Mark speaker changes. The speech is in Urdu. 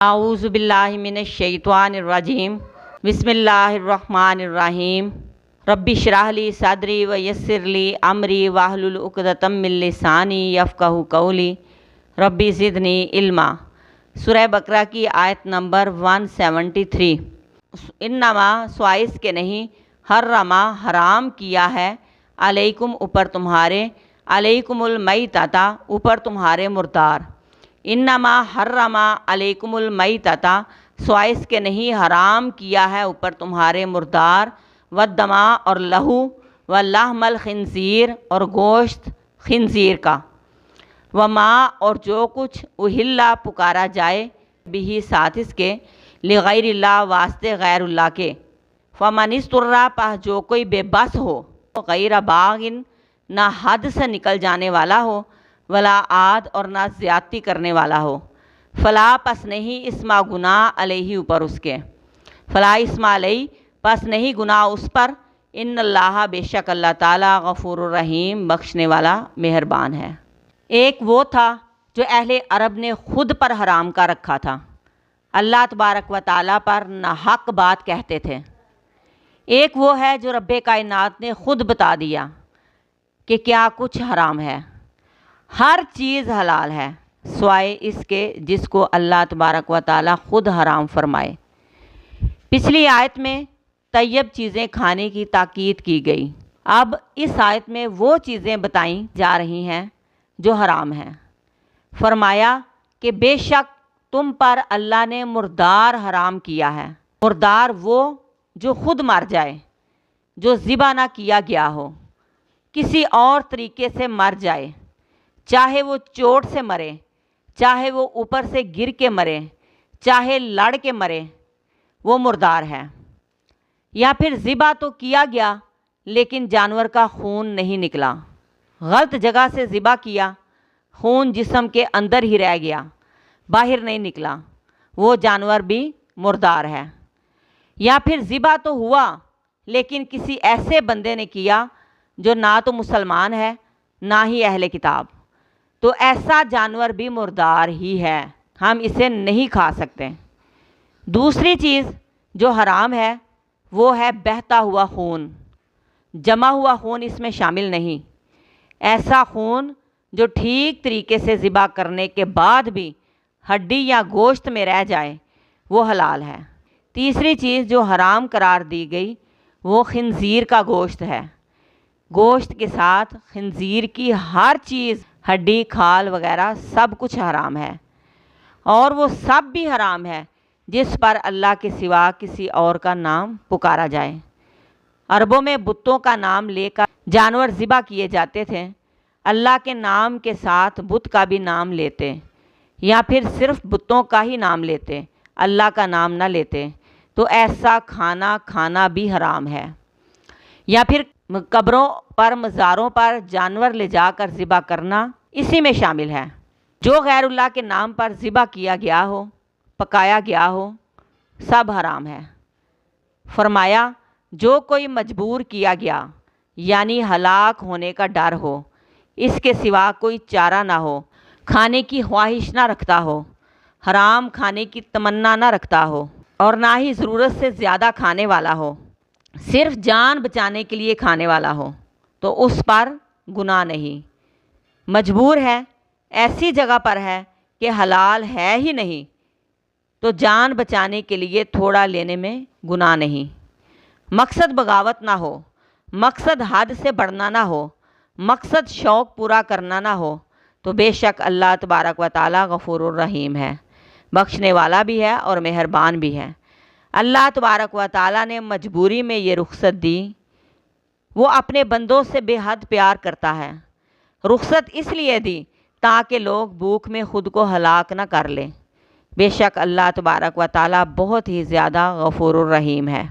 Speaker 1: اعوذ باللہ من الشیطان الرجیم بسم اللہ الرحمن الرحیم ربی اشرح لی صدری ویسر لی امری واحلل عقدۃ من لسانی یفقہوا قولی ربی زدنی علما۔ سورہ بقرہ کی آیت نمبر 173۔ انما سوائس کے نہیں، حرما حرام کیا ہے، علیکم اوپر تمہارے، علیکم المیتۃ اوپر تمہارے مردار۔ انما حرما علیکم المیتۃ سوائس کے نہیں حرام کیا ہے اوپر تمہارے مردار، والدما اور لہو، ولحم الخنزیر اور گوشت خنزیر کا، وما اور جو کچھ اہلا پکارا جائے بھی ساتھ اس کے، لغیر اللہ واسطے غیر اللہ کے، فمن اضطر پس جو کوئی بے بس ہو، غیر باغن نہ حد سے نکل جانے والا ہو، ولا عاد اور نہ زیادتی کرنے والا ہو، فلا پس نہیں اسما گناہ علیہ اوپر اس کے، فلا اسما علیہ پس نہیں گناہ اس پر، ان اللہ بے شک اللہ تعالیٰ غفور الرحیم بخشنے والا مہربان ہے۔ ایک وہ تھا جو اہل عرب نے خود پر حرام کا رکھا تھا، اللہ تبارک و تعالیٰ پر ناحق بات کہتے تھے۔ ایک وہ ہے جو رب کائنات نے خود بتا دیا کہ کیا کچھ حرام ہے۔ ہر چیز حلال ہے سوائے اس کے جس کو اللہ تبارک و تعالیٰ خود حرام فرمائے۔ پچھلی آیت میں طیب چیزیں کھانے کی تاکید کی گئی، اب اس آیت میں وہ چیزیں بتائیں جا رہی ہیں جو حرام ہیں۔ فرمایا کہ بے شک تم پر اللہ نے مردار حرام کیا ہے۔ مردار وہ جو خود مر جائے، جو ذبح نہ کیا گیا ہو، کسی اور طریقے سے مر جائے، چاہے وہ چوٹ سے مرے، چاہے وہ اوپر سے گر کے مرے، چاہے لڑ کے مرے، وہ مردار ہے۔ یا پھر ذبح تو کیا گیا لیکن جانور کا خون نہیں نکلا، غلط جگہ سے ذبح کیا، خون جسم کے اندر ہی رہ گیا، باہر نہیں نکلا، وہ جانور بھی مردار ہے۔ یا پھر ذبح تو ہوا لیکن کسی ایسے بندے نے کیا جو نہ تو مسلمان ہے نہ ہی اہل کتاب، تو ایسا جانور بھی مردار ہی ہے، ہم اسے نہیں کھا سکتے۔ دوسری چیز جو حرام ہے وہ ہے بہتا ہوا خون، جمع ہوا خون اس میں شامل نہیں۔ ایسا خون جو ٹھیک طریقے سے ذبح کرنے کے بعد بھی ہڈی یا گوشت میں رہ جائے وہ حلال ہے۔ تیسری چیز جو حرام قرار دی گئی وہ خنزیر کا گوشت ہے۔ گوشت کے ساتھ خنزیر کی ہر چیز، ہڈی، کھال وغیرہ سب کچھ حرام ہے، اور وہ سب بھی حرام ہے جس پر اللہ کے سوا کسی اور کا نام پکارا جائے۔ عربوں میں بتوں کا نام لے کر جانور ذبح کیے جاتے تھے، اللہ کے نام کے ساتھ بت کا بھی نام لیتے، یا پھر صرف بتوں کا ہی نام لیتے، اللہ کا نام نہ لیتے، تو ایسا کھانا بھی حرام ہے۔ یا پھر قبروں پر، مزاروں پر جانور لے جا کر ذبح کرنا اسی میں شامل ہے۔ جو غیر اللہ کے نام پر ذبح کیا گیا ہو، پکایا گیا ہو، سب حرام ہے۔ فرمایا جو کوئی مجبور کیا گیا، یعنی ہلاک ہونے کا ڈر ہو، اس کے سوا کوئی چارہ نہ ہو، کھانے کی خواہش نہ رکھتا ہو، حرام کھانے کی تمنا نہ رکھتا ہو، اور نہ ہی ضرورت سے زیادہ کھانے والا ہو، صرف جان بچانے کے لیے کھانے والا ہو، تو اس پر گناہ نہیں۔ مجبور ہے، ایسی جگہ پر ہے کہ حلال ہے ہی نہیں، تو جان بچانے کے لیے تھوڑا لینے میں گناہ نہیں۔ مقصد بغاوت نہ ہو، مقصد حد سے بڑھنا نہ ہو، مقصد شوق پورا کرنا نہ ہو، تو بے شک اللہ تبارک و تعالیٰ غفور الرحیم ہے، بخشنے والا بھی ہے اور مہربان بھی ہے۔ اللہ تبارک و تعالیٰ نے مجبوری میں یہ رخصت دی، وہ اپنے بندوں سے بے حد پیار کرتا ہے۔ رخصت اس لیے دی تاکہ لوگ بھوک میں خود کو ہلاک نہ کر لیں۔ بے شک اللہ تبارک و تعالیٰ بہت ہی زیادہ غفور الرحیم ہے۔